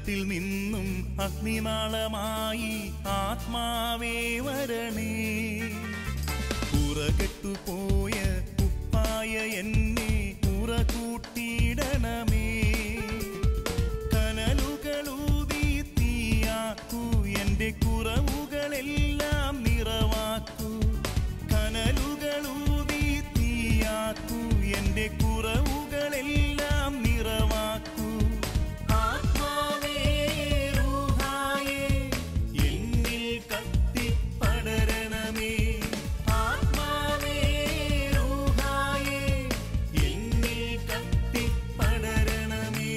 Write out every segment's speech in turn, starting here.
ഉദരത്തിൽ നിന്നും അഗ്നിനാളമായി ആത്മാവേ വരണേ. പുറകെട്ടുപോയ ഉപ്പായ എന്നെ പുറകൂട്ടിയിടണമേ. കനലുകളൂതി തീയാക്കൂ, എൻ്റെ കുറവുകളെല്ലാം നിറവാക്കൂ. കനലുകളൂതി തീയാക്കൂ, എൻ്റെ കുറവുകളെല്ലാം നിറവാക്കൂ. ആത്മാവേ റൂഹായേ എന്നിൽ കത്തിപ്പടരണമേ. ആത്മാവേ റൂഹായേ എന്നിൽ കത്തിപ്പടരണമേ.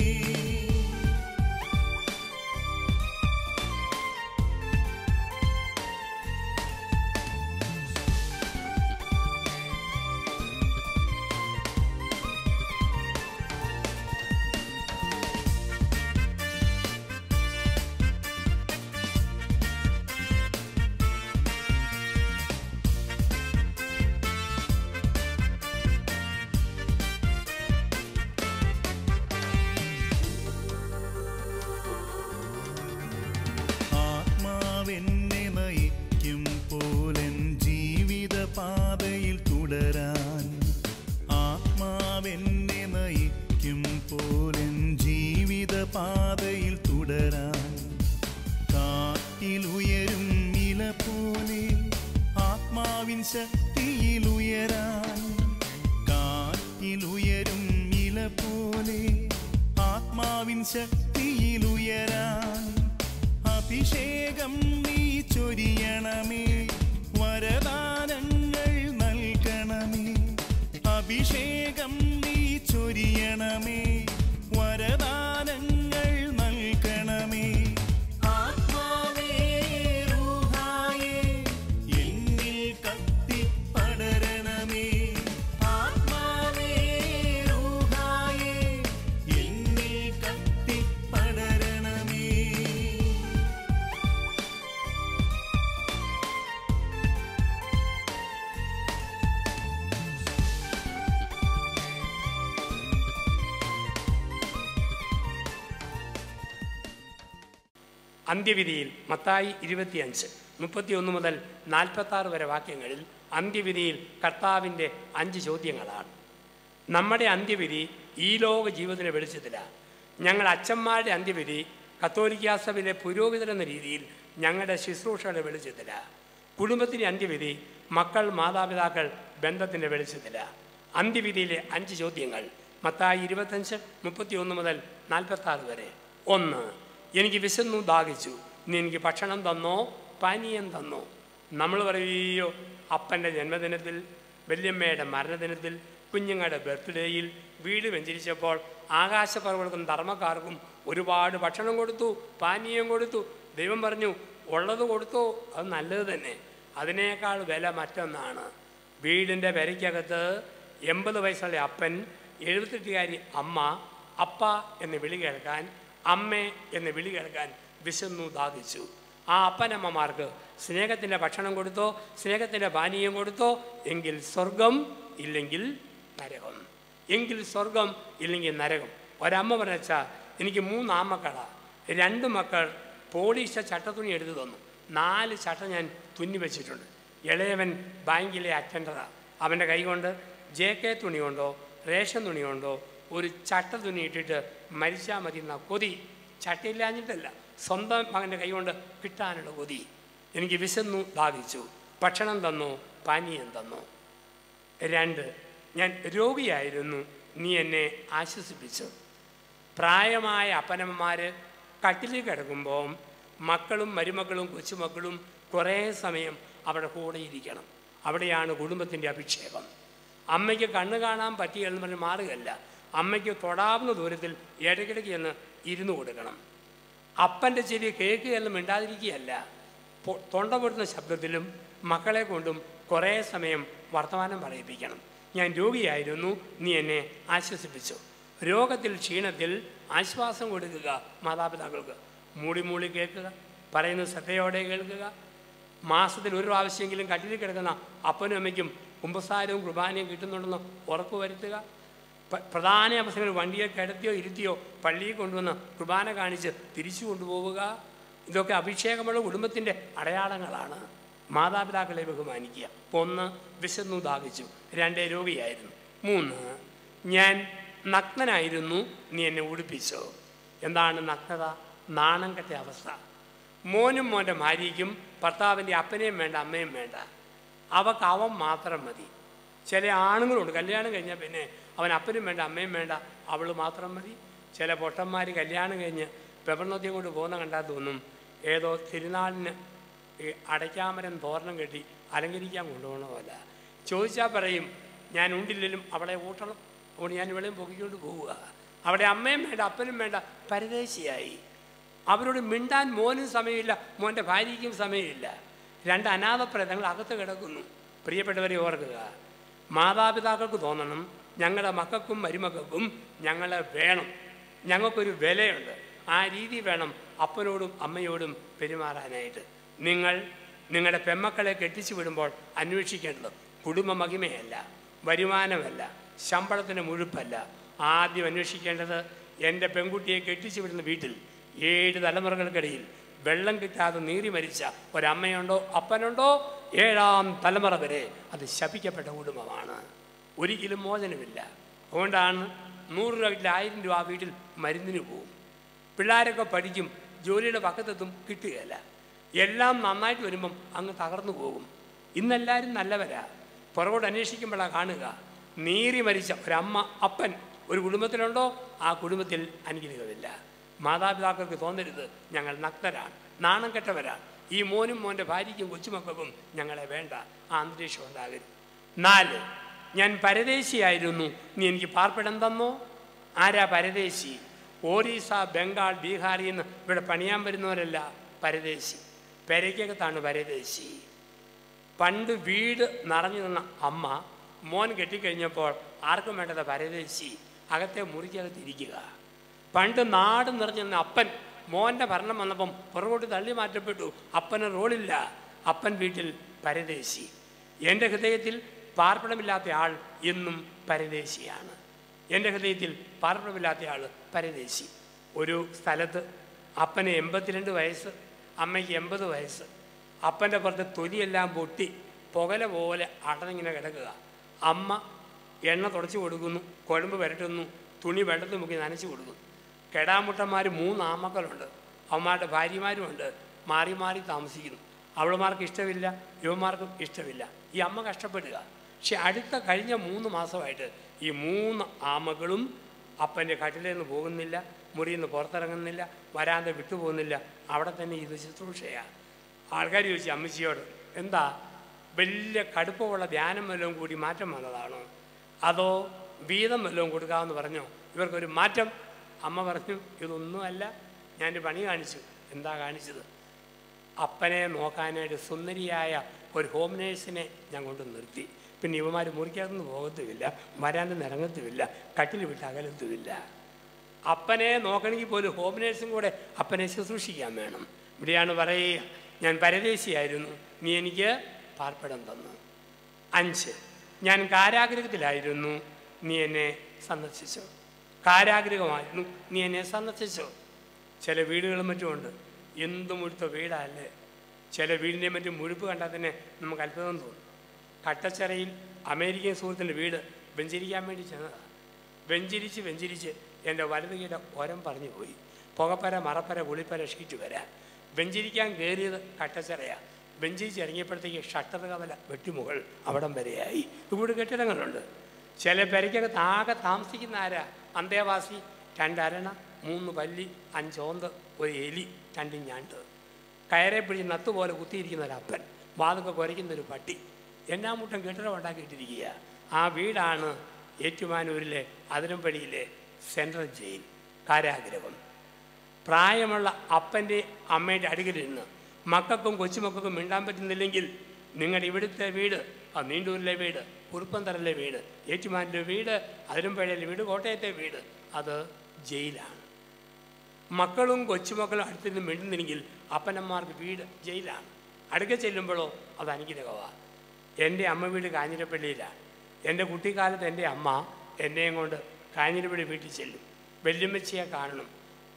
ആത്മാവെന്നെ നയിക്കും പോലെൻ ജീവിത പാതയിൽ തുടരാൻ. ആത്മാവെന്നെ നയിക്കും പോലെൻ ജീവിത പാതയിൽ തുടരാൻ. കാറ്റിലുയരും ഇല പോലെ ആത്മാവിൻ ശക്തിയിലുയരാൻ. കാറ്റിലുയരും ഇല പോലെ ആത്മാവിൻ ശക്തിയിലുയരാൻ. അഭിഷേകം നീ ചൊരിയണമേ, വരദാനങ്ങൾ നൽകണമേ. അഭിഷേകം നീ ചൊരിയണമേ, വരദാനങ്ങൾ നൽകണമേ. ആത്മാവേ റൂഹായേ എന്നിൽ കത്തിപ്പടരണമേ. ആത്മാവേ റൂഹായേ എന്നിൽ കത്തിപ്പടരണമേ. അന്ത്യവിധിയിൽ മത്തായി 25:31 മുതൽ 46 വരെ വാക്യങ്ങളിൽ അന്ത്യവിധിയിൽ കർത്താവിൻ്റെ 5 ചോദ്യങ്ങളാണ്. നമ്മുടെ അന്ത്യവിധി ഈ ലോക ജീവിതത്തിലെ വെളിച്ചത്തിലാണ്. ഞങ്ങൾ അച്ഛന്മാരുടെ അന്ത്യവിധി കത്തോലിക്കാ സഭയിലെ പുരോഹിതരെന്ന രീതിയിൽ ഞങ്ങളുടെ ശുശ്രൂഷയുടെ വെളിച്ചത്തിലാണ്. കുടുംബത്തിൻ്റെ അന്ത്യവിധി മക്കൾ മാതാപിതാക്കൾ ബന്ധത്തിൻ്റെ വെളിച്ചത്തിലാണ്. അന്ത്യവിധിയിലെ 5 ചോദ്യങ്ങൾ മത്തായി 25:31 മുതൽ 46 വരെ. 1. എനിക്ക് വിശന്നു ദാഹിച്ചു, നീ എനിക്ക് ഭക്ഷണം തന്നോ പാനീയം തന്നോ? നമ്മൾ പറയുകയോ അപ്പൻ്റെ ജന്മദിനത്തിൽ, വല്യമ്മയുടെ മരണദിനത്തിൽ, കുഞ്ഞുങ്ങളുടെ ബർത്ത്ഡേയിൽ വീട് വെഞ്ചരിച്ചപ്പോൾ ആകാശപ്പറവുകൾക്കും ധർമ്മക്കാർക്കും ഒരുപാട് ഭക്ഷണം കൊടുത്തു, പാനീയം കൊടുത്തു. ദൈവം പറഞ്ഞു ഉള്ളത് കൊടുത്തോ, അത് നല്ലത് തന്നെ. അതിനേക്കാൾ വില മറ്റൊന്നാണ്. വീടിൻ്റെ പെരയ്ക്കകത്ത് 80 വയസ്സുള്ള അപ്പൻ, 78കാരി അമ്മ, അപ്പ എന്ന് വിളി കേൾക്കാൻ, അമ്മേ എന്ന് വിളി കേൾക്കാൻ വിശന്നു ദാഹിച്ചു. ആ അപ്പനമ്മമാർക്ക് സ്നേഹത്തിൻ്റെ ഭക്ഷണം കൊടുത്തോ, സ്നേഹത്തിൻ്റെ പാനീയം കൊടുത്തോ? എങ്കിൽ സ്വർഗം, ഇല്ലെങ്കിൽ നരകം. എങ്കിൽ സ്വർഗം, ഇല്ലെങ്കിൽ നരകം. ഒരമ്മ പറഞ്ഞാൽ എനിക്ക് 3 ആമക്കളാണ്, 2 മക്കൾ പോളിഷ ചട്ടത്തുണി എടുത്തു തന്നു, 4 ചട്ട ഞാൻ തുന്നി വെച്ചിട്ടുണ്ട്. ഇളയവൻ ബാങ്കിലെ അറ്റൻഡറാണ്. അവൻ്റെ കൈ കൊണ്ട് JK തുണി കൊണ്ടോ റേഷൻ തുണി കൊണ്ടോ ഒരു ചട്ട തുണി ഇട്ടിട്ട് മരിച്ചാൽ മതി എന്ന കൊതി. ചട്ടയില്ലാഞ്ഞിട്ടല്ല, സ്വന്തം മകൻ്റെ കൈ കൊണ്ട് കിട്ടാനുള്ള കൊതി. എനിക്ക് വിശന്നു ദാഹിച്ചു, ഭക്ഷണം തന്നോ പാനീയം തന്നോ? 2. ഞാൻ രോഗിയായിരുന്നു, നീ എന്നെ ആശ്വസിപ്പിച്ചു. പ്രായമായ അപ്പനമ്മമാർ കട്ടിലിൽ കിടക്കുമ്പോൾ മക്കളും മരുമക്കളും കൊച്ചുമക്കളും കുറേ സമയം അവിടെ കൂടെ ഇരിക്കണം. അവിടെയാണ് കുടുംബത്തിൻ്റെ അഭിഷേകം. അമ്മയ്ക്ക് കണ്ണ് കാണാൻ പറ്റിയെന്ന് പറഞ്ഞ് മാറുകയല്ല, അമ്മയ്ക്ക് തൊടാവുന്ന ദൂരത്തിൽ ഇടയ്ക്കിടയ്ക്ക് എന്ന് ഇരുന്ന് കൊടുക്കണം. അപ്പൻ്റെ ചെവി കേൾക്കുകയെല്ലാം മിണ്ടാതിരിക്കുകയല്ല, തൊണ്ട പൊട്ടുന്ന ശബ്ദത്തിലും മക്കളെ കൊണ്ടും കുറേ സമയം വർത്തമാനം പറയിപ്പിക്കണം. ഞാൻ രോഗിയായിരുന്നു, നീ എന്നെ ആശ്വസിപ്പിച്ചു. രോഗത്തിൽ ക്ഷീണത്തിൽ ആശ്വാസം കൊടുക്കുക മാതാപിതാക്കൾക്ക്. മൂടി മൂടി കേൾക്കുക, പറയുന്നത് ശ്രദ്ധയോടെ കേൾക്കുക. മാസത്തിൽ 1 പ്രാവശ്യമെങ്കിലും കട്ടിലിൽ കിടക്കുന്ന അപ്പനും അമ്മയ്ക്കും കുമ്പസാരവും കുർബാനയും കിട്ടുന്നുണ്ടെന്ന് ഉറപ്പ് വരുത്തുക. പ്രധാന അവസരങ്ങൾ വണ്ടിയെ കിടത്തിയോ ഇരുത്തിയോ പള്ളിയിൽ കൊണ്ടുവന്ന് കുർബാന കാണിച്ച് തിരിച്ചു കൊണ്ടുപോവുക, ഇതൊക്കെ അഭിഷേകമുള്ള കുടുംബത്തിൻ്റെ അടയാളങ്ങളാണ്. മാതാപിതാക്കളെ ബഹുമാനിക്കുക. 1 വിശന്നു ദാഹിച്ചു, 2 രോഗിയായിരുന്നു, 3 ഞാൻ നഗ്നനായിരുന്നു, നീ എന്നെ ഉടുപ്പിച്ചോ. എന്താണ് നഗ്നത? നാണം കെട്ട അവസ്ഥ. മോനും മോൻ്റെ ഭാര്യയ്ക്കും ഭർത്താവിൻ്റെ അപ്പനെയും വേണ്ട അമ്മയും വേണ്ട, അവർക്ക് അവൻ മാത്രം മതി. ചില ആണുങ്ങളുണ്ട് കല്യാണം കഴിഞ്ഞാൽ പിന്നെ അവൻ അപ്പനും വേണ്ട അമ്മയും വേണ്ട, അവൾ മാത്രം മതി. ചില പൊട്ടന്മാർ കല്യാണം കഴിഞ്ഞ് പെപ്പർനോത്തിയും കൊണ്ട് പോകുന്ന കണ്ടാൽ തോന്നും ഏതോ തിരുനാളിന് അടയ്ക്കാമരം തോരണം കെട്ടി അലങ്കരിക്കാൻ കൊണ്ടുപോകണ പോലെ. ചോദിച്ചാൽ പറയും ഞാൻ ഉണ്ടില്ലെങ്കിലും അവളെ ഊട്ടണം, അതുകൊണ്ട് ഞാൻ ഇവളെയും പൊക്കിക്കൊണ്ട് പോവുക. അവിടെ അമ്മയും വേണ്ട അപ്പനും വേണ്ട, പരദേശിയായി. അവരോട് മിണ്ടാൻ മോനും സമയമില്ല, മോൻ്റെ ഭാര്യയ്ക്കും സമയമില്ല. 2 അനാഥപ്രേതങ്ങൾ അകത്ത് കിടക്കുന്നു. പ്രിയപ്പെട്ടവരെ ഓർക്കുക, മാതാപിതാക്കൾക്ക് തോന്നണം ഞങ്ങളുടെ മക്കൾക്കും മരുമക്കൾക്കും ഞങ്ങളെ വേണം, ഞങ്ങൾക്കൊരു വിലയുണ്ട്. ആ രീതി വേണം അപ്പനോടും അമ്മയോടും പെരുമാറാനായിട്ട്. നിങ്ങൾ നിങ്ങളുടെ പെമ്മക്കളെ കെട്ടിച്ചു വിടുമ്പോൾ അന്വേഷിക്കേണ്ടത് കുടുംബ മഹിമയല്ല, വരുമാനമല്ല, ശമ്പളത്തിൻ്റെ മുഴുപ്പല്ല. ആദ്യം അന്വേഷിക്കേണ്ടത് എൻ്റെ പെൺകുട്ടിയെ കെട്ടിച്ചു വിടുന്ന വീട്ടിൽ 7 തലമുറകൾക്കിടയിൽ വെള്ളം കിട്ടാതെ നീറി മരിച്ച ഒരമ്മയുണ്ടോ അപ്പനുണ്ടോ? 7ാം തലമുറ വരെ അത് ശപിക്കപ്പെട്ട കുടുംബമാണ്. ഒരിക്കലും മോചനമില്ല. അതുകൊണ്ടാണ് 100 രൂപ വീട്ടിൽ 1000 രൂപ ആ വീട്ടിൽ മരുന്നിന് പോവും. പിള്ളേരൊക്കെ പഠിക്കും, ജോലിയുടെ പക്കത്തെത്തും, കിട്ടുകയില്ല. എല്ലാം നന്നായിട്ട് വരുമ്പം അങ്ങ് തകർന്നു പോകും. ഇന്നെല്ലാവരും നല്ലവരാ, പുറകോട്ട് അന്വേഷിക്കുമ്പോഴാണ് കാണുക നീറി മരിച്ച ഒരമ്മ അപ്പൻ ഒരു കുടുംബത്തിലുണ്ടോ? ആ കുടുംബത്തിൽ അനുഗ്രഹമില്ല. മാതാപിതാക്കൾക്ക് തോന്നരുത് ഞങ്ങൾ നഗ്നരാണ്, നാണം കെട്ടവരാണ്, ഈ മോനും മോൻ്റെ ഭാര്യയ്ക്കും കൊച്ചുമക്കൾക്കും ഞങ്ങളെ വേണ്ട. ആ അന്തരീക്ഷം ഉണ്ടാകരുത്. 4 ഞാൻ പരദേശിയായിരുന്നു, നീ എനിക്ക് പാർപ്പിടം തന്നോ. ആരാ പരദേശി? ഒറീസ, ബംഗാൾ, ബീഹാറിൽ നിന്ന് ഇവിടെ പണിയാൻ വരുന്നവരല്ല പരദേശി, പെരയ്ക്കകത്താണ് പരദേശി. പണ്ട് വീട് നിറഞ്ഞു നിന്ന അമ്മ മോൻ കെട്ടിക്കഴിഞ്ഞപ്പോൾ ആർക്കും വേണ്ടത് പരദേശി, അകത്തെ മുറിക്കകത്തിരിക്കുക. പണ്ട് നാട് നിറഞ്ഞു നിന്ന അപ്പൻ മോൻ്റെ ഭരണം വന്നപ്പം പുറകോട്ട് തള്ളി മാറ്റപ്പെട്ടു, അപ്പന് റോളില്ല, അപ്പൻ വീട്ടിൽ പരദേശി. എൻ്റെ ഹൃദയത്തിൽ പാർപ്പിടമില്ലാത്ത ആൾ എന്നും പരദേശിയാണ്. എൻ്റെ ഹൃദയത്തിൽ പാർപ്പിടമില്ലാത്ത ആൾ പരദേശി. ഒരു സ്ഥലത്ത് അപ്പന് 82 വയസ്സ്, അമ്മയ്ക്ക് 80 വയസ്സ്. അപ്പൻ്റെ പുറത്ത് തൊലിയെല്ലാം പൊട്ടി പുകല പോലെ അടഞ്ഞിങ്ങനെ കിടക്കുക. അമ്മ എണ്ണ തുടച്ചു കൊടുക്കുന്നു, കുഴമ്പ് പുരട്ടുന്നു, തുണി വെള്ളത്തിൽ മുക്കി നനച്ചു കൊടുക്കുന്നു. കെടാമുട്ടന്മാർ 3 ആമക്കളുണ്ട്, അവന്മാരുടെ ഭാര്യമാരുമുണ്ട്, മാറി മാറി താമസിക്കുന്നു. അവളുമാർക്ക് ഇഷ്ടമില്ല, യുവമാർക്കും ഇഷ്ടമില്ല. ഈ അമ്മ കഷ്ടപ്പെടുക. പക്ഷെ കഴിഞ്ഞ 3 മാസമായിട്ട് ഈ 3 ആമകളും അപ്പൻ്റെ കട്ടിലിൽ നിന്ന് പോകുന്നില്ല, മുറിയിൽ നിന്ന് പുറത്തിറങ്ങുന്നില്ല, വരാന്ത വിട്ടുപോകുന്നില്ല, അവിടെ തന്നെ ഇത് ശുശ്രൂഷയാണ്. ആൾക്കാർ ചോദിച്ചു അമ്മച്ചിയോട്, എന്താ വലിയ കടുപ്പമുള്ള ധ്യാനം വല്ലതും കൂടി മാറ്റം വന്നതാണോ, അതോ വീതം വല്ലതും കൊടുക്കാമെന്ന് പറഞ്ഞോ? ഇവർക്കൊരു മാറ്റം. അമ്മ പറഞ്ഞു ഇതൊന്നുമല്ല, ഞാനൊരു പണി കാണിച്ചു. എന്താ കാണിച്ചത്? അപ്പനെ നോക്കാനായിട്ട് സുന്ദരിയായ ഒരു ഹോം നേഴ്സിനെ ഞാൻ കൊണ്ട് നിർത്തി. പിന്നെ ഇവന്മാർ മുറിക്കകത്തുനിന്ന് പോകത്തുമില്ല, വരാണ്ട് നിറങ്ങത്തുമില്ല, കട്ടിൽ വിട്ട് അകലത്തുമില്ല. അപ്പനെ നോക്കണമെങ്കിൽ പോലും ഹോം നേഴ്സും കൂടെ അപ്പനെ ശുശ്രൂഷിക്കാൻ വേണം. ഇവിടെയാണ് പറയുക ഞാൻ പരദേശിയായിരുന്നു, നീ എനിക്ക് പാർപ്പിടം തന്നു. 5 ഞാൻ കാരാഗ്രഹത്തിലായിരുന്നു, നീ എന്നെ സന്ദർശിച്ചോ. കാരാഗ്രഹമായിരുന്നു, നീ എന്നെ സന്ദർശിച്ചോ. ചില വീടുകളും മറ്റുമുണ്ട്, എന്തും മുഴുത്ത വീടല്ലേ. ചില വീടിൻ്റെ മറ്റും മുഴുപ്പ് കണ്ടാൽ തന്നെ നമുക്ക് അത്ഭുതം തോന്നും. കട്ടച്ചിറയിൽ അമേരിക്കൻ സുഹൃത്തിൻ്റെ വീട് വെഞ്ചരിക്കാൻ വേണ്ടി ചെന്നതാണ്. വെഞ്ചരിച്ച് എൻ്റെ വലത് കീഴ ഓരം പറഞ്ഞു പോയി. പുകപ്പര, മറപ്പര, കുളിപ്പര, ഷീറ്റ് വരാ. വെഞ്ചരിക്കാൻ കയറിയത് കട്ടച്ചിറയാണ്. വെഞ്ചരിച്ച് ഇറങ്ങിയപ്പോഴത്തേക്ക് ഷട്ടർ കവല വെട്ടിമുകൾ അവിടം വരെയായി. ഇവിടെ കെട്ടിടങ്ങളുണ്ട്. ചില പെരയ്ക്കകത്ത് ആകെ താമസിക്കുന്ന ആരാ? അന്തേവാസി. 2 അരണ, 3 പല്ലി, 5 ഓന്ത്, 1 എലി, 2 ഞണ്ട്. കയറെ പിടിച്ച് നത്തുപോലെ കുത്തിയിരിക്കുന്ന ഒരപ്പൻ, വാതൊക്കെ കുരയ്ക്കുന്നൊരു പട്ടി, എന്നാ മുട്ടം കെട്ടിടം ഉണ്ടാക്കിയിട്ടിരിക്കുക. ആ വീടാണ് ഏറ്റുമാനൂരിലെ അതിരമ്പടിയിലെ സെൻട്രൽ ജയിൽ, കാരാഗ്രഹം. പ്രായമുള്ള അപ്പൻ്റെ അമ്മയുടെ അടുക്കലിരുന്ന് മക്കൾക്കും കൊച്ചുമക്കൾക്കും മിണ്ടാൻ പറ്റുന്നില്ലെങ്കിൽ നിങ്ങളുടെ ഇവിടുത്തെ വീട്, നീണ്ടൂരിലെ വീട്, കുറുപ്പന്തറയിലെ വീട്, ഏറ്റുമാനൂരിലെ വീട്, അതിരമ്പടിയിലെ വീട്, കോട്ടയത്തെ വീട്, അത് ജയിലാണ്. മക്കളും കൊച്ചുമക്കളും അടുത്തിരുന്ന് മിണ്ടുന്നില്ലെങ്കിൽ അപ്പനന്മാർക്ക് വീട് ജയിലാണ്. അടുക്ക ചെല്ലുമ്പോഴോ അത് അനുഗ്രഹമാണ്. എൻ്റെ അമ്മ വീട് കാഞ്ഞിരപ്പള്ളിയിലാണ്. എൻ്റെ കുട്ടിക്കാലത്ത് എൻ്റെ അമ്മ എന്നെയും കൊണ്ട് കാഞ്ഞിരപ്പള്ളി വീട്ടിൽ ചെല്ലും. വല്യമ്മച്ചിയെ കാണണം.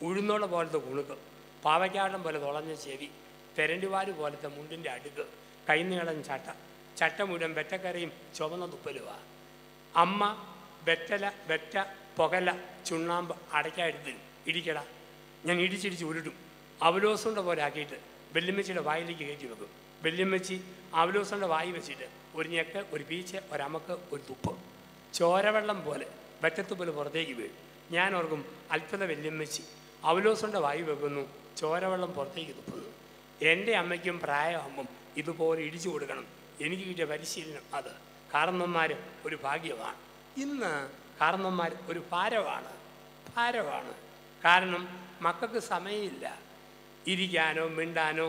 ഉഴുന്നോള പോലത്തെ കുണുക്ക്, പാവയ്ക്കാടം പോലെ തുളഞ്ഞ ചെവി, തെരണ്ടുവാര് പോലത്തെ മുണ്ടിൻ്റെ അടുക്ക്, കൈനീളം ചട്ട മുഴുവൻ വെറ്റക്കരയും ചുവന്ന തുപ്പലുമാണ്. അമ്മ വെറ്റ പുകല ചുണ്ണാമ്പ് അടയ്ക്കായെടുത്ത് ഇടിക്കട, ഞാൻ ഇടിച്ചിടിച്ച് ഉരുട്ടും. അവലോസുണ്ട പോലെ ആക്കിയിട്ട് വല്യമ്മച്ചിയുടെ വായിലേക്ക് കയറ്റി വെക്കും. വല്യമ്മച്ചി അവലോസുണ്ട വായി വെച്ചിട്ട് ഒരു ഞെക്ക്, ഒരു പീച്ച്, ഒരമക്ക്, ഒരു തുപ്പ്, ചോരവെള്ളം പോലെ വെറ്റത്തുപ്പല് പുറത്തേക്ക് വീഴും. ഞാൻ ഓർക്കും, അത്ഭുത വല്യമ്മച്ചി അവലോസുണ്ട വായി വെക്കുന്നു, ചോരവെള്ളം പുറത്തേക്ക് തുപ്പുന്നു. എൻ്റെ അമ്മയ്ക്കും പ്രായമാകുമ്പം ഇതുപോലെ ഇടിച്ചു കൊടുക്കണം. എനിക്ക് കിട്ടിയ പരിശീലനം അത്. കാരണന്മാർ ഒരു ഭാഗ്യമാണ്. ഇന്ന് കാരണന്മാർ ഒരു ഭാരമാണ്. കാരണം മക്കൾക്ക് സമയമില്ല ഇരിക്കാനോ മിണ്ടാനോ.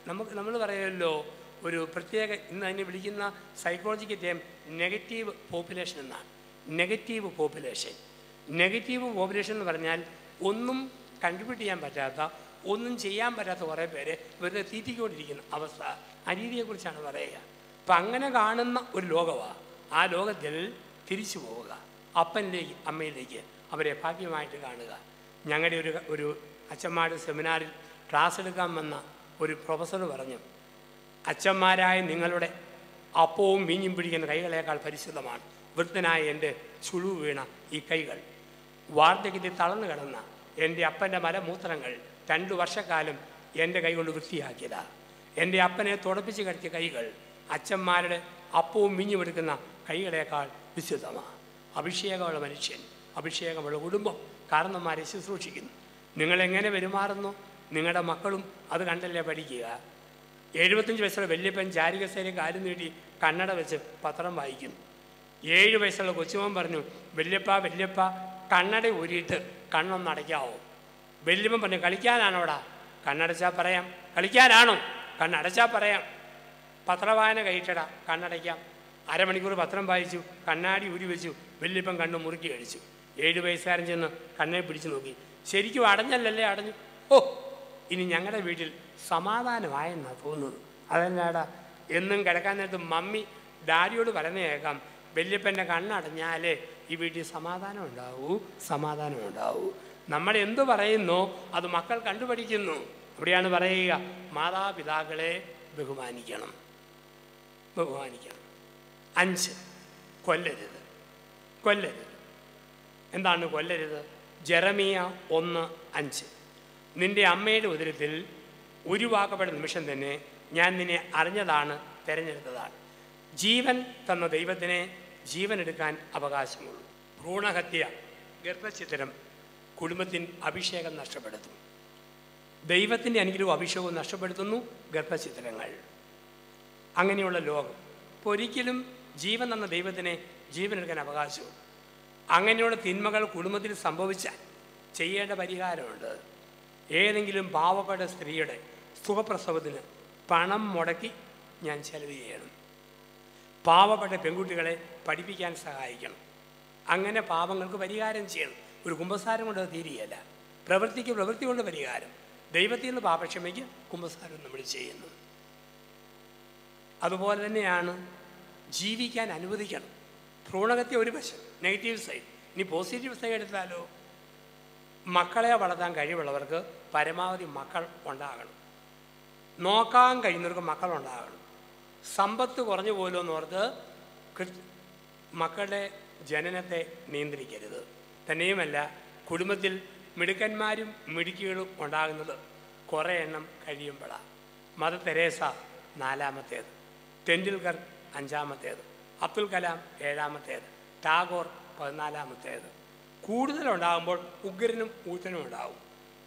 നമ്മൾ പറയുമല്ലോ, ഒരു പ്രത്യേക ഇന്ന് അതിനെ വിളിക്കുന്ന സൈക്കോളജിക്കൽ ടേം നെഗറ്റീവ് പോപ്പുലേഷൻ എന്നാണ്. നെഗറ്റീവ് പോപ്പുലേഷൻ എന്ന് പറഞ്ഞാൽ ഒന്നും കൺട്രിബ്യൂട്ട് ചെയ്യാൻ പറ്റാത്ത, ഒന്നും ചെയ്യാൻ പറ്റാത്ത കുറേ പേരെ വെറുതെ തീറ്റിക്കൊണ്ടിരിക്കുന്ന അവസ്ഥ. ആ രീതിയെക്കുറിച്ചാണ് പറയുക. അപ്പം അങ്ങനെ കാണുന്ന ഒരു ലോകമാണ്. ആ ലോകത്തിൽ തിരിച്ചു പോവുക, അപ്പനിലേക്ക് അമ്മയിലേക്ക് അവരെ ഭാഗ്യമായിട്ട് കാണുക. ഞങ്ങളുടെ ഒരു അച്ഛന്മാരുടെ സെമിനാറിൽ ക്ലാസ് എടുക്കാൻ വന്ന ഒരു പ്രൊഫസർ പറഞ്ഞു, അച്ഛന്മാരായ നിങ്ങളുടെ അപ്പവും മീഞ്ഞും പിടിക്കുന്ന കൈകളേക്കാൾ പരിശുദ്ധമാണ് വൃദ്ധനായ എൻ്റെ ചുളിവ് വീണ ഈ കൈകൾ. വാർദ്ധക്യത്തിൽ തളർന്നു കിടന്ന എൻ്റെ അപ്പൻ്റെ മലമൂത്രങ്ങൾ 2 വർഷക്കാലം എൻ്റെ കൈ കൊണ്ട് വൃത്തിയാക്കിയതാണ്. എൻ്റെ അപ്പനെ തുടപ്പിച്ച് കിടത്തിയ കൈകൾ അച്ഛന്മാരുടെ അപ്പവും മീഞ്ഞും എടുക്കുന്ന കൈകളേക്കാൾ വിശുദ്ധമാണ്. അഭിഷേകമുള്ള മനുഷ്യൻ, അഭിഷേകമുള്ള കുടുംബം കാരണന്മാരെ ശുശ്രൂഷിക്കുന്നു. നിങ്ങളെങ്ങനെ പെരുമാറുന്നു, നിങ്ങളുടെ മക്കളും അത് കണ്ടല്ലേ പഠിക്കുക. 75 വയസ്സുള്ള വല്യപ്പൻ ചാരികസേനയിൽ കാര്യം നീട്ടി കണ്ണട വെച്ച് പത്രം വായിക്കുന്നു. 7 വയസ്സുള്ള കൊച്ചുമോൻ പറഞ്ഞു, വല്യപ്പ കണ്ണട ഊരിയിട്ട് കണ്ണൊന്ന് അടയ്ക്കാവോ? വല്യപ്പൻ പറഞ്ഞു, കളിക്കാനാണോടാ? കണ്ണടച്ചാൽ പറയാം. കളിക്കാനാണോ? കണ്ണടച്ചാൽ പറയാം. പത്രവായന കഴിച്ചടാ, കണ്ണടയ്ക്കാം. അരമണിക്കൂർ പത്രം വായിച്ചു, കണ്ണാടി ഊരി വെച്ചു, വല്യപ്പൻ കണ്ണ് മുറുക്കി കഴിച്ചു. 7 വയസ്സുകാരൻ ചെന്ന് കണ്ണെ പിടിച്ചു നോക്കി. ശരിക്കും അടഞ്ഞല്ലേ? അടഞ്ഞു. ഓ, ഇനി ഞങ്ങളുടെ വീട്ടിൽ സമാധാനമായെന്നാണ് തോന്നുന്നത്. അതെന്നാടാ? എന്നും കിടക്കാൻ നേരത്ത് മമ്മി ഡാഡിയോട് പറഞ്ഞു കേൾക്കാം, വല്യപ്പൻ്റെ കണ്ണടഞ്ഞാലേ ഈ വീട്ടിൽ സമാധാനം ഉണ്ടാവൂ. നമ്മൾ എന്തു പറയുന്നോ അത് മക്കൾ കണ്ടുപഠിക്കുന്നു. അവിടെയാണ് പറയുക, മാതാപിതാക്കളെ ബഹുമാനിക്കണം. 5, കൊല്ലരുത്. എന്താണ് കൊല്ലരുത്? ജെറമിയ 1:5. നിന്റെ അമ്മയുടെ ഉദരത്തിൽ ഉരുവാക്കപ്പെട്ട നിമിഷം തന്നെ ഞാൻ നിന്നെ അറിഞ്ഞതാണ്, തിരഞ്ഞെടുത്തതാണ്. ജീവൻ തന്ന ദൈവത്തിനെ ജീവനെടുക്കാൻ അവകാശമുള്ളൂ. ഭ്രൂണഹത്യ, ഗർഭഛിദ്രം കുടുംബത്തിന് അഭിഷേകം നഷ്ടപ്പെടുത്തും. ദൈവത്തിൻ്റെ അനുഗ്രഹവും അഭിഷേകവും നഷ്ടപ്പെടുത്തുന്നു ഗർഭഛിദ്രങ്ങൾ. അങ്ങനെയുള്ള ലോകം. ഇപ്പോൾ ഒരിക്കലും ജീവൻ തന്ന ദൈവത്തിനെ ജീവനെടുക്കാൻ അവകാശവും. അങ്ങനെയുള്ള തിന്മകൾ കുടുംബത്തിൽ സംഭവിച്ചാൽ ചെയ്യേണ്ട പരിഹാരമുണ്ട്. ഏതെങ്കിലും പാവപ്പെട്ട സ്ത്രീയുടെ സുഖപ്രസവത്തിന് പണം മുടക്കി ഞാൻ ചെലവ് ചെയ്യണം. പാവപ്പെട്ട പെൺകുട്ടികളെ പഠിപ്പിക്കാൻ സഹായിക്കണം. അങ്ങനെ പാവങ്ങൾക്ക് പരിഹാരം ചെയ്യണം. ഒരു കുമ്പസാരം കൊണ്ട് അത് തീരുകയല്ല. പ്രവൃത്തി കൊണ്ട് പരിഹാരം. ദൈവത്തിൽ നിന്ന് പാപക്ഷമയ്ക്ക് കുമ്പസാരം നമ്മൾ ചെയ്യുന്നു. അതുപോലെ തന്നെയാണ് ജീവിക്കാൻ അനുവദിക്കണം. ഭ്രൂണഹത്യ ഒരു വശം, നെഗറ്റീവ് സൈഡ്. ഇനി പോസിറ്റീവ് സൈഡ് എടുത്താലോ, മക്കളെ വളർത്താൻ കഴിവുള്ളവർക്ക് പരമാവധി മക്കൾ ഉണ്ടാകണം. നോക്കാൻ കഴിയുന്നവർക്ക് മക്കളുണ്ടാകണം. സമ്പത്ത് കുറഞ്ഞു പോലും എന്നോർത്ത് മക്കളുടെ ജനനത്തെ നിയന്ത്രിക്കരുത്. തന്നെയുമല്ല, കുടുംബത്തിൽ മിടുക്കന്മാരും മിടുക്കികളും ഉണ്ടാകുന്നത് കുറേ എണ്ണം കഴിയുമ്പോഴാണ്. മദർ തെരേസ 4-ാമത്തേത്, ടെൻഡുൽക്കർ 5-ാമത്തേത്, അബ്ദുൽ കലാം 7-ാമത്തേത്, ടാഗോർ 14-ാമത്തേത്. കൂടുതലുണ്ടാകുമ്പോൾ ഉഗ്രനും ഊത്തനും ഉണ്ടാകും.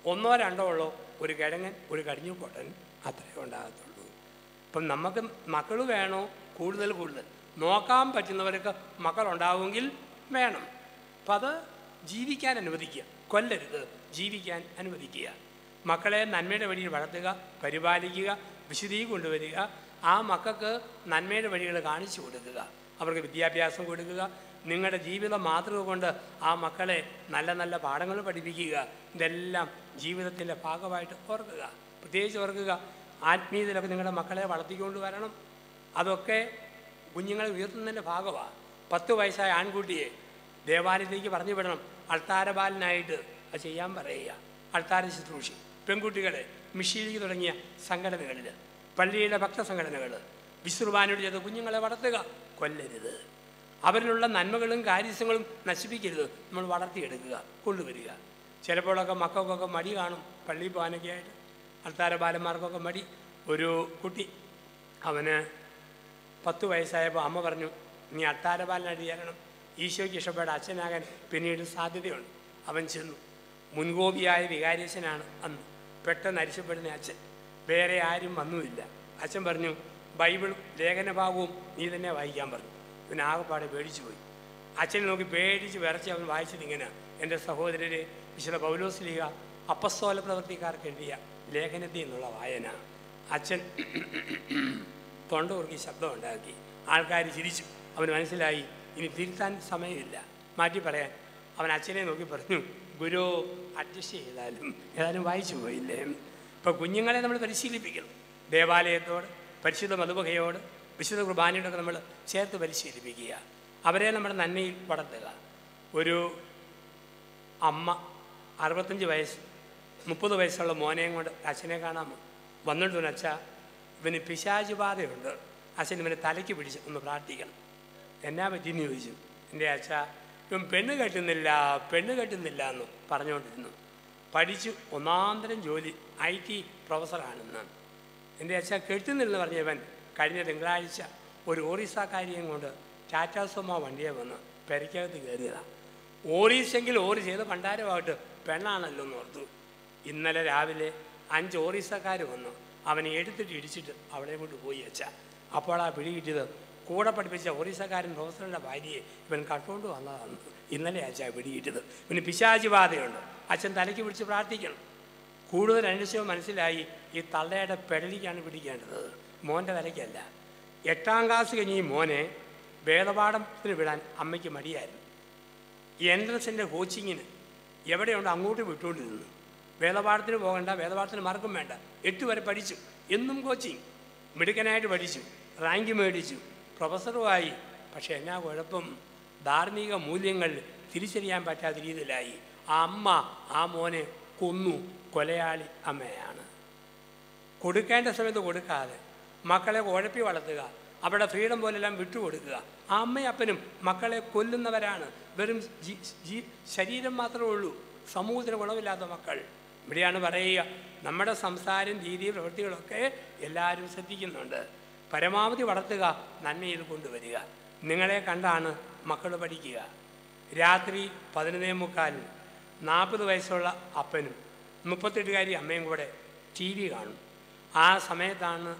1-2 ഉള്ളോ ഒരു കിഴങ്ങൻ, ഒരു കടിഞ്ഞു പൊട്ടൻ, അത്രയേ ഉണ്ടാകത്തുള്ളൂ. ഇപ്പം നമുക്ക് മക്കൾ വേണോ? കൂടുതൽ നോക്കാൻ പറ്റുന്നവർക്ക് മക്കളുണ്ടാവുമെങ്കിൽ വേണം. അപ്പം അത് ജീവിക്കാൻ അനുവദിക്കുക. കൊല്ലരുത്, ജീവിക്കാൻ അനുവദിക്കുക. മക്കളെ നന്മയുടെ വഴിയിൽ വളർത്തുക, പരിപാലിക്കുക, വിശുദ്ധി കൊണ്ടുവരിക. ആ മക്കൾക്ക് നന്മയുടെ വഴികൾ കാണിച്ചു കൊടുക്കുക, അവർക്ക് വിദ്യാഭ്യാസം കൊടുക്കുക. നിങ്ങളുടെ ജീവിത മാതൃക കൊണ്ട് ആ മക്കളെ നല്ല നല്ല പാഠങ്ങൾ പഠിപ്പിക്കുക. ഇതെല്ലാം ജീവിതത്തിൻ്റെ ഭാഗമായിട്ട് ഓർക്കുക. പ്രത്യേകിച്ച് ഓർക്കുക, ആത്മീയതയിലൊക്കെ നിങ്ങളുടെ മക്കളെ വളർത്തിക്കൊണ്ട് വരണം. അതൊക്കെ കുഞ്ഞുങ്ങളെ ഉയർത്തുന്നതിൻ്റെ ഭാഗമാണ്. 10 വയസ്സായ ആൺകുട്ടിയെ ദേവാലയത്തിലേക്ക് പറഞ്ഞു വിടണം. അൾത്താരബാലനായിട്ട് അത് ചെയ്യാൻ പറയുക. അൾത്താര ശുശ്രൂഷി പെൺകുട്ടികളെ മിഷീലിക്ക് തുടങ്ങിയ സംഘടനകളിൽ, പള്ളിയുടെ ഭക്തസംഘടനകൾ വിശ്രുവാനോട് ചെയ്ത് കുഞ്ഞുങ്ങളെ വളർത്തുക, കൊല്ലരുത്. അവരിലുള്ള നന്മകളും കാര്യങ്ങളും നശിപ്പിക്കരുത്. നമ്മൾ വളർത്തിയെടുക്കുക, കൊണ്ടുവരിക. ചിലപ്പോഴൊക്കെ മക്കൾക്കൊക്കെ മടി കാണും പള്ളിയിൽ പോകാനൊക്കെ ആയിട്ട്. അൾത്താര ബാലന്മാർക്കൊക്കെ മടി. ഒരു കുട്ടി അവന് 10 വയസ്സായപ്പോൾ അമ്മ പറഞ്ഞു, നീ അൾത്താര ബാലനായിട്ട് ചേരണം, ഈശോയ്ക്ക് ഇഷ്ടപ്പെട്ട അച്ഛനാകാൻ പിന്നീട് സാധ്യതയുണ്ട്. അവൻ ചെന്നു. മുൻകോപിയായ വികാരിയച്ഛനാണ് അന്ന്. പെട്ടെന്ന് അരിശപ്പെടുന്ന അച്ഛൻ. വേറെ ആരും വന്നുമില്ല. അച്ഛൻ പറഞ്ഞു, ബൈബിൾ ലേഖനഭാഗവും നീ തന്നെ വായിക്കാൻ പറഞ്ഞു. പിന്നെ ആകെപ്പാടെ പേടിച്ചു പോയി. അച്ഛനെ നോക്കി പേടിച്ച് വിറച്ച് അവൻ വായിച്ചത് ഇങ്ങനെയാണ്: എൻ്റെ സഹോദരരെ, വിശുദ്ധ പൗലോസ്ലീഹ അപ്പസ്തോല പ്രവൃത്തിക്കാർക്ക് എഴുതിയ ലേഖനത്തിൽ നിന്നുള്ള വായന. അച്ഛൻ തൊണ്ട കുറുക്കി ശബ്ദം ഉണ്ടാക്കി. ആൾക്കാർ ചിരിച്ചു. അവന് മനസ്സിലായി ഇനി തിരുത്താൻ സമയമില്ല, മാറ്റി പറയാൻ. അവൻ അച്ഛനെ നോക്കി പറഞ്ഞു, ഗുരു അഡ്ജസ്റ്റ് ചെയ്താലും ഏതായാലും വായിച്ചു പോയില്ലേ. ഇപ്പോൾ കുഞ്ഞുങ്ങളെ നമ്മൾ പരിശീലിപ്പിക്കണം. ദേവാലയത്തോട്, പരിശുദ്ധ മധുബഹയോട്, വിശുദ്ധ കുർബാനയോടൊക്കെ നമ്മൾ ചേർത്ത് പരിശീലിപ്പിക്കുക. അവരെ നമ്മുടെ നന്മയിൽ വളർത്തുക. ഒരു അമ്മ 65 വയസ്സ് 30 വയസ്സുള്ള മോനെയും കൊണ്ട് അച്ഛനെ കാണാൻ വന്നിട്ട് പറഞ്ഞു, അച്ഛാ ഇവന് പിശാച് ബാധയുണ്ട്, അച്ഛൻ ഇവനെ തലയ്ക്ക് പിടിച്ച് ഒന്ന് പ്രാർത്ഥിക്കണം. എന്നാ പറ്റിയെന്ന് ചോദിച്ചു. എൻ്റെ അച്ഛാ ഇവൻ പെണ്ണ് കെട്ടുന്നില്ല എന്ന് പറഞ്ഞുകൊണ്ടിരുന്നു. പഠിച്ചു, ഒന്നാന്തരം ജോലി, IT പ്രൊഫസറാണെന്ന്. എൻ്റെ അച്ഛാ കെട്ടുന്നില്ലെന്ന് പറഞ്ഞവൻ കഴിഞ്ഞ തിങ്കളാഴ്ച ഒരു ഓറീസാക്കാരിയും കൊണ്ട് ടാറ്റാസുമോ വണ്ടിയെ വന്ന് പെരയ്ക്കകത്ത് കയറിയതാണ്. ഓറീസെങ്കിൽ ഓറി ചെയ്ത് പണ്ടാരമായിട്ട് പെണ്ണാണല്ലോ എന്ന് ഓർത്തു. ഇന്നലെ രാവിലെ 5 ഓറീസക്കാർ വന്നു അവനെ എടുത്തിട്ട് ഇടിച്ചിട്ട് അവിടെ കൊണ്ട് പോയി അച്ഛാ. അപ്പോൾ ആ പിടി കിട്ടിയത് കൂടെ പഠിപ്പിച്ച ഒറീസക്കാരൻ പ്രൊഫസറുടെ ഭാര്യയെ ഇവൻ കട്ടുകൊണ്ട് വന്നതാണ്. ഇന്നലെ അച്ഛാ പിടി കിട്ടിയത്. ഇവന് പിശാച് ബാധയുണ്ട്. അച്ഛൻ തലയ്ക്ക് പിടിച്ച് പ്രാർത്ഥിക്കണം. കൂടുതൽ അന്വേഷണം മനസ്സിലായി ഈ തള്ളയുടെ പെടലിക്കാണ് പിടിക്കേണ്ടത്, മോൻ്റെ തലയ്ക്കല്ല. 8ാം ക്ലാസ് കഴിഞ്ഞ് ഈ മോനെ വേദപാഠത്തിന് വിടാൻ അമ്മയ്ക്ക് മടിയായിരുന്നു. എൻട്രൻസിൻ്റെ കോച്ചിങ്ങിന് എവിടെയുണ്ട് അങ്ങോട്ട് വിട്ടുകൊണ്ടിരുന്നു. വേദപാഠത്തിന് പോകണ്ട, വേദപാഠത്തിന് മാർക്കും വേണ്ട. 8 വരെ പഠിച്ചു, എന്നും കോച്ചിങ്, മിടുക്കനായിട്ട് പഠിച്ചു, റാങ്ക് മേടിച്ചു, പ്രൊഫസറുമായി. പക്ഷേ എന്നാ കുഴപ്പം, ധാർമ്മിക മൂല്യങ്ങൾ തിരിച്ചറിയാൻ പറ്റാത്ത രീതിയിലായി. ആ അമ്മ ആ മോനെ കൊന്നു. കൊലയാളി അമ്മയാണ്. കൊടുക്കേണ്ട സമയത്ത് കൊടുക്കാതെ മക്കളെ ഉഴപ്പി വളർത്തുക, അവരുടെ ഫ്രീഡം പോലെല്ലാം വിട്ടുകൊടുക്കുക. ആ അമ്മയും അപ്പനും മക്കളെ കൊല്ലുന്നവരാണ്. വെറും ശരീരം മാത്രമേ ഉള്ളൂ, സമൂഹത്തിന് ഗുണമില്ലാത്ത മക്കൾ. ഇവിടെയാണ് പറയുക, നമ്മുടെ സംസാരം, രീതി, പ്രവൃത്തികളൊക്കെ എല്ലാവരും ശ്രദ്ധിക്കുന്നുണ്ട്. പരമാവധി വളർത്തുക, നന്മയിൽ കൊണ്ടുവരിക. നിങ്ങളെ കണ്ടാണ് മക്കൾ പഠിക്കുക. രാത്രി 11:45 40 വയസ്സുള്ള അപ്പനും 38കാരി അമ്മയും കൂടെ TV കാണും. ആ സമയത്താണ്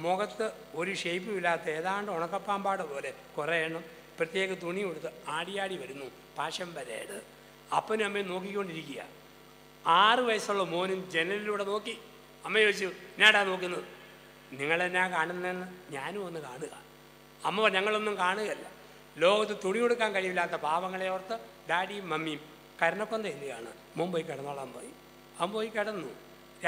മുഖത്ത് ഒരു ഷേപ്പും ഇല്ലാത്ത ഏതാണ്ട് ഉണക്കപ്പാമ്പാട് പോലെ കുറേ എണ്ണം പ്രത്യേക തുണി കൊടുത്ത് ആടിയാടി വരുന്നു. Passion parade. അപ്പനും അമ്മയും നോക്കിക്കൊണ്ടിരിക്കുക. 6 വയസ്സുള്ള മോനും ജനലിലൂടെ നോക്കി. അമ്മ ചോദിച്ചു, എന്നാടാ നോക്കുന്നത്? നിങ്ങളെന്നാ കാണുന്നതെന്ന് ഞാനും ഒന്ന് കാണുക. അമ്മ ഞങ്ങളൊന്നും കാണുകയല്ല. ലോകത്ത് തുണി കൊടുക്കാൻ കഴിയില്ലാത്ത പാവങ്ങളെ ഓർത്ത് ഡാഡിയും മമ്മിയും കരുണക്കൊന്ത എന്തിയാണ് മുംബൈ കിടന്നോളാൻ പോയി. അവൻ പോയി കിടന്നു.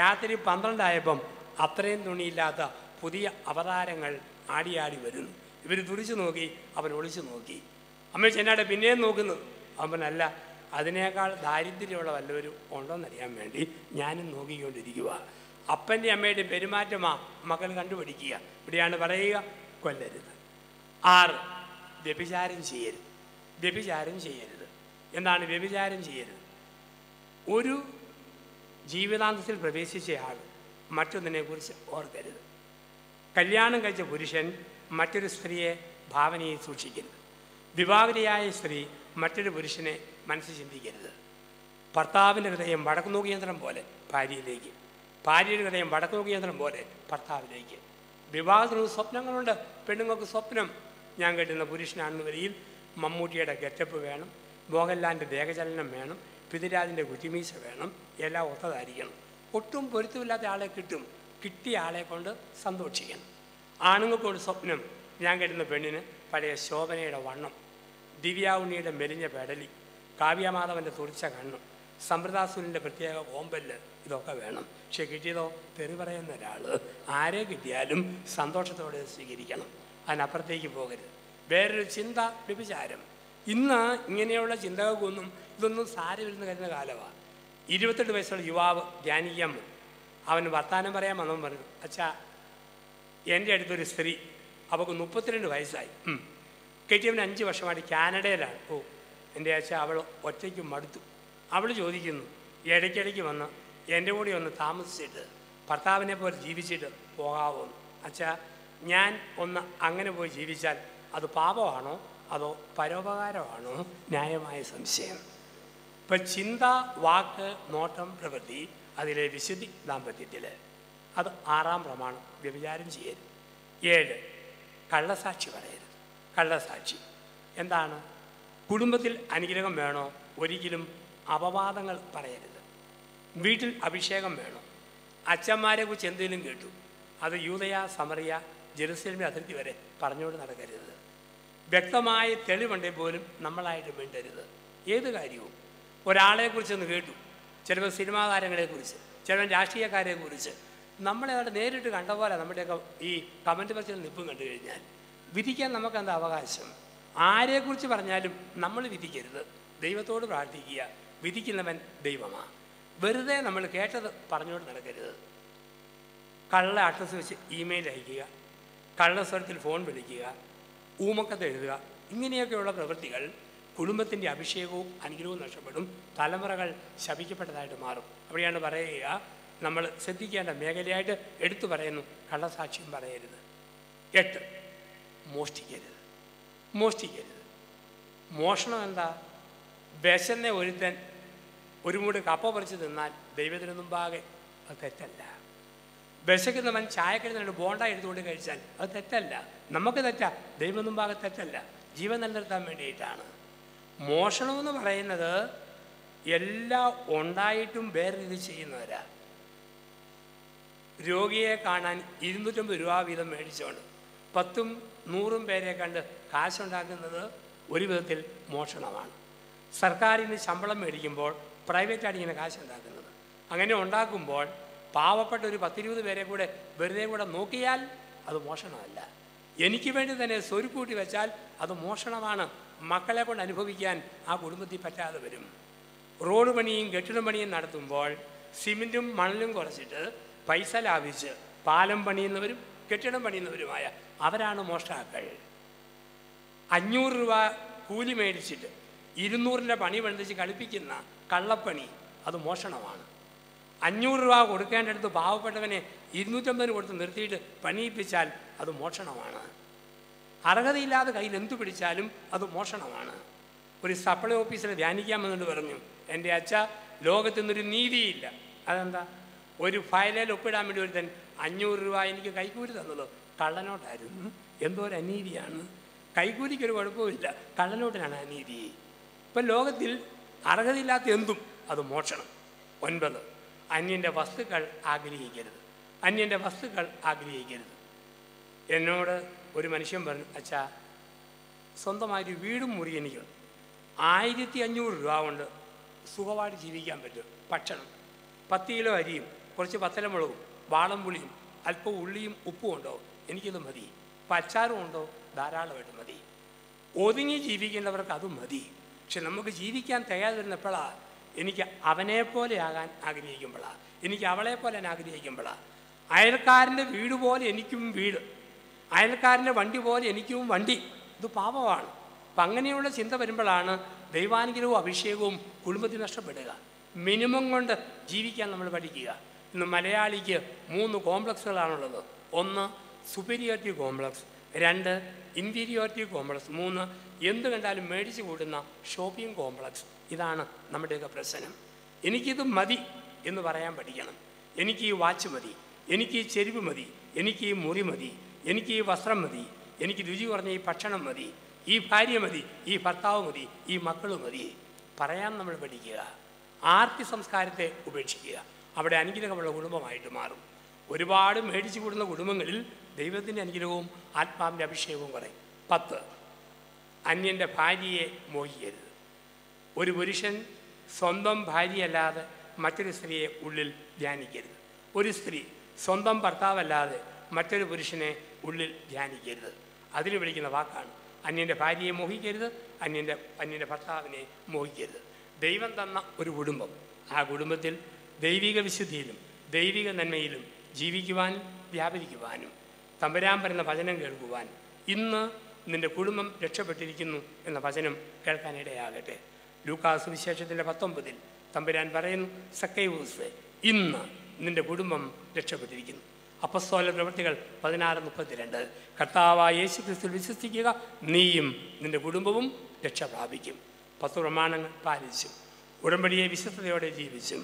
രാത്രി 12 ആയപ്പം അത്രയും തുണിയില്ലാത്ത പുതിയ അവതാരങ്ങൾ ആടിയാടി വരുന്നു. ഇവർ തുറിച്ചു നോക്കി, അവൻ ഒളിച്ചു നോക്കി. അമ്മ ചെന്നാടെ പിന്നെയും നോക്കുന്നത്. അവനല്ല, അതിനേക്കാൾ ദാരിദ്ര്യമുള്ള വല്ലവരും ഉണ്ടോയെന്നറിയാൻ വേണ്ടി ഞാനും നോക്കിക്കൊണ്ടിരിക്കുക. അപ്പൻ്റെ അമ്മയുടെ പെരുമാറ്റമാ മക്കൾ കണ്ടുപിടിക്കുക. ഇവിടെയാണ് പറയുക, കൊല്ലരുത്. 6 വ്യഭിചാരം ചെയ്യരുത്. വ്യഭിചാരം ചെയ്യരുത്. എന്താണ് വ്യഭിചാരം ചെയ്യരുത്? ഒരു ജീവിതാന്തത്തിൽ പ്രവേശിച്ചയാൾ മറ്റൊന്നിനെക്കുറിച്ച് ഓർക്കരുത്. കല്യാണം കഴിച്ച പുരുഷൻ മറ്റൊരു സ്ത്രീയെ ഭാവനയിൽ സൂക്ഷിക്കരുത്. വിവാഹിതയായ സ്ത്രീ മറ്റൊരു പുരുഷനെ മനസ്സിൽ ചിന്തിക്കരുത്. ഭർത്താവിൻ്റെ ഹൃദയം വടക്കുനോക്ക് യന്ത്രം പോലെ ഭാര്യയിലേക്ക്, ഭാര്യയുടെ ഹൃദയം വടക്കുനോക്ക് യന്ത്രം പോലെ ഭർത്താവിലേക്ക്. വിവാഹത്തിന് സ്വപ്നങ്ങളുണ്ട്. പെണ്ണുങ്ങൾക്ക് സ്വപ്നം, ഞാൻ കെട്ടുന്ന പുരുഷനാണെന്ന് വരിയിൽ മമ്മൂട്ടിയുടെ ഗെറ്റപ്പ് വേണം, മോഹൻലാലിൻ്റെ ദേഹചലനം വേണം, പൃഥ്വിരാജിൻ്റെ കുറ്റിമീശ വേണം, എല്ലാം ഒത്തതായിരിക്കണം. ഒട്ടും പൊരുത്തമില്ലാത്ത ആളെ കിട്ടും. കിട്ടിയ ആളെ കൊണ്ട് സന്തോഷിക്കണം. ആണുങ്ങൾക്കൊരു സ്വപ്നം, ഞാൻ കെട്ടുന്ന പെണ്ണിന് പഴയ ശോഭനയുടെ വണ്ണം, ദിവ്യ ഉണ്ണിയുടെ മെലിഞ്ഞ പെടലി, കാവ്യമാധവൻ്റെ തുറിച്ച കണ്ണും, സമ്പ്രദാസുലിൻ്റെ പ്രത്യേക ഓമ്പല്, ഇതൊക്കെ വേണം. പക്ഷെ കിട്ടിയതോ തെറി പറയുന്ന ഒരാൾ. ആരെ കിട്ടിയാലും സന്തോഷത്തോടെ സ്വീകരിക്കണം, അതിനപ്പുറത്തേക്ക് പോകരുത്. വേറൊരു ചിന്ത വ്യഭിചാരം. ഇന്ന് ഇങ്ങനെയുള്ള ചിന്തകൾക്കൊന്നും ഇതൊന്നും സാരമില്ലെന്ന് കരുതുന്ന കാലമാണ്. 28 വയസ്സുള്ള യുവാവ് ധ്യാനിക്കാൻ വന്നു. അവൻ വർത്തമാനം പറയാൻ വന്നവൻ പറഞ്ഞു, അച്ഛാ എൻ്റെ അടുത്തൊരു സ്ത്രീ, അവൾക്ക് 32 വയസ്സായി, കെട്ടിയവന് 5 വർഷമായിട്ട് കാനഡയിലാണ്. ഓ എൻ്റെ അച്ഛാ, അവൾ ഒറ്റയ്ക്ക് മടുത്തു. അവൾ ചോദിക്കുന്നു, ഇടയ്ക്കിടയ്ക്ക് വന്ന് എൻ്റെ കൂടെ ഒന്ന് താമസിച്ചിട്ട് ഭർത്താവിനെ പോലെ ജീവിച്ചിട്ട് പോകാമോ? അച്ഛാ, ഞാൻ ഒന്ന് അങ്ങനെ പോയി ജീവിച്ചാൽ അത് പാപമാണോ അതോ പരോപകാരമാണോ? ന്യായമായ സംശയം. ഇപ്പം ചിന്ത, വാക്ക്, നോട്ടം, പ്രവൃത്തി, അതിലെ വിശുദ്ധി ദാമ്പത്യത്തിൽ അത് 6-ാം പ്രമാണം. വ്യഭിചാരം ചെയ്യരുത്. 7 കള്ളസാക്ഷി പറയരുത്. കള്ളസാക്ഷി എന്താണ്? കുടുംബത്തിൽ അനുഗ്രഹം വേണോ? ഒരിക്കലും അപവാദങ്ങൾ പറയരുത്. വീട്ടിൽ അഭിഷേകം വേണോ? അച്ഛന്മാരെ കുറിച്ച് എന്തെങ്കിലും കേട്ടു, അത് യൂദയ, സമറിയ, ജെറുസലേമിൻ്റെ അതിർത്തി വരെ പറഞ്ഞുകൊണ്ട് നടക്കരുത്. വ്യക്തമായ തെളിവുണ്ടെങ്കിൽ പോലും നമ്മളായിട്ട് മിണ്ടരുത്. ഏത് കാര്യവും ഒരാളെക്കുറിച്ചൊന്ന് കേട്ടു, ചിലപ്പോൾ സിനിമാ താരങ്ങളെക്കുറിച്ച്, ചിലപ്പോൾ രാഷ്ട്രീയക്കാരെക്കുറിച്ച്, നമ്മളെ അവിടെ നേരിട്ട് കണ്ട പോലെ നമ്മുടെയൊക്കെ ഈ കമൻറ്റ് ബോക്സിൽ നിൽപ്പും കണ്ടു കഴിഞ്ഞാൽ വിധിക്കാൻ നമുക്കെന്താ അവകാശം? ആരെക്കുറിച്ച് പറഞ്ഞാലും നമ്മൾ വിധിക്കരുത്. ദൈവത്തോട് പ്രാർത്ഥിക്കുക. വിധിക്കുന്നവൻ ദൈവമാണ്. വെറുതെ നമ്മൾ കേട്ടത് പറഞ്ഞുകൊണ്ട് നടക്കരുത്. കള്ള അഡ്രസ്സ് വെച്ച് ഇമെയിൽ അയക്കുക, കള്ളസ്വരത്തിൽ ഫോൺ വിളിക്കുക, ഊമക്കത്ത് എഴുതുക, ഇങ്ങനെയൊക്കെയുള്ള പ്രവൃത്തികൾ കുടുംബത്തിൻ്റെ അഭിഷേകവും അനുഗ്രഹവും നഷ്ടപ്പെടും. തലമുറകൾ ശപിക്കപ്പെട്ടതായിട്ട് മാറും. അവിടെയാണ് പറയുക, നമ്മൾ ശ്രദ്ധിക്കേണ്ട മേഖലയായിട്ട് എടുത്തു പറയുന്നു, കള്ളസാക്ഷ്യം പറയരുത്. 8 മോഷ്ടിക്കരുത്. മോഷ്ടിക്കരുത്. മോഷണം എന്താ? വിശന്നെ ഒരുത്തൻ ഒരു മൂട് കപ്പ പറിച്ച് തിന്നാൽ ദൈവത്തിന് മുമ്പാകെ അത് തെറ്റല്ല. വിശക്കുന്നവൻ ചായക്കരുന്നുണ്ട് ബോണ്ട എടുത്തുകൊണ്ട് കഴിച്ചാൽ അത് തെറ്റല്ല. നമുക്ക് തെറ്റാ, ദൈവം മുമ്പാകെ തെറ്റല്ല. ജീവൻ നിലനിർത്താൻ വേണ്ടിയിട്ടാണ്. മോഷണമെന്ന് പറയുന്നത് എല്ലാം ഉണ്ടായിട്ടും വേറെ ചെയ്യുന്നവരാ. രോഗിയെ കാണാൻ 250 രൂപ വീതം മേടിച്ചുകൊണ്ട് 10ഉം 100ഉം പേരെ കണ്ട് കാശുണ്ടാക്കുന്നത് ഒരു വിധത്തിൽ മോഷണമാണ്. സർക്കാരിന് ശമ്പളം മേടിക്കുമ്പോൾ പ്രൈവറ്റാണ് ഇങ്ങനെ കാശുണ്ടാക്കുന്നത്. അങ്ങനെ ഉണ്ടാക്കുമ്പോൾ പാവപ്പെട്ട ഒരു 10-20 പേരെ കൂടെ വെറുതെ കൂടെ നോക്കിയാൽ അത് മോഷണമല്ല. എനിക്ക് വേണ്ടി തന്നെ സ്വരുക്കൂട്ടി വെച്ചാൽ അത് മോഷണമാണ്. മക്കളെ കൊണ്ട് അനുഭവിക്കാൻ ആ കുടുംബത്തിൽ പറ്റാതെ വരും. റോഡ് പണിയും കെട്ടിട പണിയും നടത്തുമ്പോൾ സിമെൻറ്റും മണലും കുറച്ചിട്ട് പൈസ ലാഭിച്ച് പാലം പണിയുന്നവരും കെട്ടിടം പണിയുന്നവരുമായ അവരാണ് മോഷ്ടാക്കൾ. 500 രൂപ കൂലി മേടിച്ചിട്ട് 200ൻ്റെ പണി പണിതിച്ച് കളിപ്പിക്കുന്ന കള്ളപ്പണി അത് മോഷണമാണ്. 500 രൂപ കൊടുക്കേണ്ടടുത്ത് പാവപ്പെട്ടവനെ 250 കൊടുത്ത് നിർത്തിയിട്ട് പണിയിപ്പിച്ചാൽ അത് മോഷണമാണ്. അർഹതയില്ലാതെ കയ്യിൽ എന്തു പിടിച്ചാലും അത് മോഷണമാണ്. ഒരു സപ്ലൈ ഓഫീസിൽ ധ്യാനിക്കാമെന്നുകൊണ്ട് പറഞ്ഞു, എൻ്റെ അച്ഛ, ലോകത്തുനിന്നൊരു നീതിയില്ല. അതെന്താ? ഒരു ഫയലിൽ ഒപ്പിടാൻ വേണ്ടി ഒരുത്തൻ 500 രൂപ എനിക്ക് കൈക്കൂലി തന്നത് കള്ളനോട്ടായിരുന്നു. എന്തോ ഒരു അനീതിയാണ്. കൈക്കൂലിക്കൊരു കുഴപ്പമില്ല, കള്ളനോട്ടിനാണ് അനീതി. ഇപ്പം ലോകത്തിൽ അർഹതയില്ലാത്ത എന്തും അത് മോഷണം. 9 അന്യൻ്റെ വസ്തുക്കൾ ആഗ്രഹിക്കരുത്. അന്യൻ്റെ വസ്തുക്കൾ ആഗ്രഹിക്കരുത്. എന്നോട് ഒരു മനുഷ്യൻ പറഞ്ഞു, അച്ഛാ, സ്വന്തമായൊരു വീടും മുറി എനിക്കുണ്ട്. 1500 രൂപ കൊണ്ട് സുഖമായിട്ട് ജീവിക്കാൻ പറ്റും. ഭക്ഷണം 10 കിലോ അരിയും കുറച്ച് പത്തലമുളകും വാളംപുളിയും അല്പം ഉള്ളിയും ഉപ്പും ഉണ്ടോ? എനിക്കത് മതി. അച്ചാറും ഉണ്ടോ? ധാരാളമായിട്ട് മതി. ഒതുങ്ങി ജീവിക്കേണ്ടവർക്ക് അതും മതി. പക്ഷെ നമുക്ക് ജീവിക്കാൻ തികയാതെ വരുന്നപ്പോഴാണ് എനിക്ക് അവനെപ്പോലെ ആകാൻ ആഗ്രഹിക്കുമ്പോഴാണ്, എനിക്ക് അവളെപ്പോലെ ഞാൻ ആഗ്രഹിക്കുമ്പോഴാണ്. അയൽക്കാരൻ്റെ വീട് പോലെ എനിക്കും വീട്, അയൽക്കാരൻ്റെ വണ്ടി പോലെ എനിക്കും വണ്ടി. ഇത് പാപമാണ്. അപ്പം അങ്ങനെയുള്ള ചിന്ത വരുമ്പോഴാണ് ദൈവാനുഗ്രഹവും അഭിഷേകവും കുടുംബത്തിൽ നഷ്ടപ്പെടുക. മിനിമം കൊണ്ട് ജീവിക്കാൻ നമ്മൾ പഠിക്കുക. ഇന്ന് മലയാളിക്ക് 3 കോംപ്ലക്സുകളാണുള്ളത്. 1 സുപ്പീരിയോറിറ്റി കോംപ്ലക്സ്, 2 ഇൻഫീരിയോറിറ്റി കോംപ്ലക്സ്, 3 എന്ത് കണ്ടാലും മേടിച്ച് കൂടുന്ന ഷോപ്പിംഗ് കോംപ്ലക്സ്. ഇതാണ് നമ്മുടെയൊക്കെ പ്രശ്നം. എനിക്കിത് മതി എന്ന് പറയാൻ പഠിക്കണം. എനിക്ക് ഈ വാച്ച് മതി, എനിക്ക് ഈ ചെരുവ് മതി, എനിക്ക് ഈ മുറി മതി, എനിക്ക് ഈ വസ്ത്രം മതി, എനിക്ക് രുചി കുറഞ്ഞ ഈ ഭക്ഷണം മതി, ഈ ഭാര്യ മതി, ഈ ഭർത്താവ് മതി, ഈ മക്കൾ മതി പറയാൻ നമ്മൾ പഠിക്കുക. ആർത്തി സംസ്കാരത്തെ ഉപേക്ഷിക്കുക. അവിടെ അനുഗ്രഹമുള്ള കുടുംബമായിട്ട് മാറും. ഒരുപാട് മേടിച്ചു കൂടുന്ന കുടുംബങ്ങളിൽ ദൈവത്തിൻ്റെ അനുഗ്രഹവും ആത്മാവിൻ്റെ അഭിഷേകവും കുറയും. 10 അന്യൻ്റെ ഭാര്യയെ മോഹിക്കരുത്. ഒരു പുരുഷൻ സ്വന്തം ഭാര്യയല്ലാതെ മറ്റൊരു സ്ത്രീയെ ഉള്ളിൽ ധ്യാനിക്കരുത്. ഒരു സ്ത്രീ സ്വന്തം ഭർത്താവല്ലാതെ മറ്റൊരു പുരുഷനെ ഉള്ളിൽ ധ്യാനിക്കരുത്. അതിന് വിളിക്കുന്ന വാക്കാണ് അന്യൻ്റെ ഭാര്യയെ മോഹിക്കരുത്, അന്യൻ്റെ ഭർത്താവിനെ മോഹിക്കരുത്. ദൈവം തന്ന ഒരു കുടുംബം, ആ കുടുംബത്തിൽ ദൈവിക വിശുദ്ധിയിലും ദൈവിക നന്മയിലും ജീവിക്കുവാനും വ്യാപരിക്കുവാനും തമ്പുരാൻ പറയുന്ന വചനം കേൾക്കുവാൻ ഇന്ന് നിൻ്റെ കുടുംബം രക്ഷപ്പെട്ടിരിക്കുന്നു എന്ന വചനം കേൾക്കാനിടയാകട്ടെ. ലൂക്കാസ് വിശേഷത്തിൻ്റെ 19 തമ്പുരാൻ പറയുന്നു, സക്കൈവൂസ്, ഇന്ന് നിൻ്റെ കുടുംബം രക്ഷപ്പെട്ടിരിക്കുന്നു. അപ്പസ്തോല പ്രവൃത്തികൾ 16:32, കർത്താവായ യേശു ക്രിസ്തുവിൽ വിശ്വസിക്കുക, നീയും നിൻ്റെ കുടുംബവും രക്ഷ പ്രാപിക്കും. 10 പ്രമാണങ്ങൾ പാലിച്ചും ഉടമ്പടിയെ വിശ്വസ്തയോടെ ജീവിച്ചും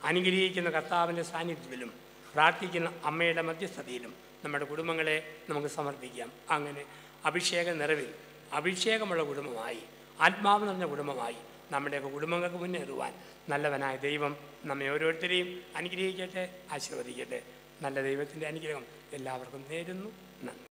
അനുഗ്രഹിക്കുന്ന കർത്താവിൻ്റെ സാന്നിധ്യത്തിലും പ്രാർത്ഥിക്കുന്ന അമ്മയുടെ മധ്യസ്ഥതയിലും നമ്മുടെ കുടുംബങ്ങളെ നമുക്ക് സമർപ്പിക്കാം. അങ്ങനെ അഭിഷേക നിറവിൽ അഭിഷേകമുള്ള കുടുംബമായി, ആത്മാവ് നിറഞ്ഞ കുടുംബമായി നമ്മുടെയൊക്കെ കുടുംബങ്ങൾക്ക് മുന്നേറുവാൻ നല്ലവനായ ദൈവം നമ്മെ ഓരോരുത്തരെയും അനുഗ്രഹിക്കട്ടെ, ആശീർവദിക്കട്ടെ. നല്ല ദൈവത്തിൻ്റെ അനുഗ്രഹം എല്ലാവർക്കും നേരുന്നു. നന്ദി.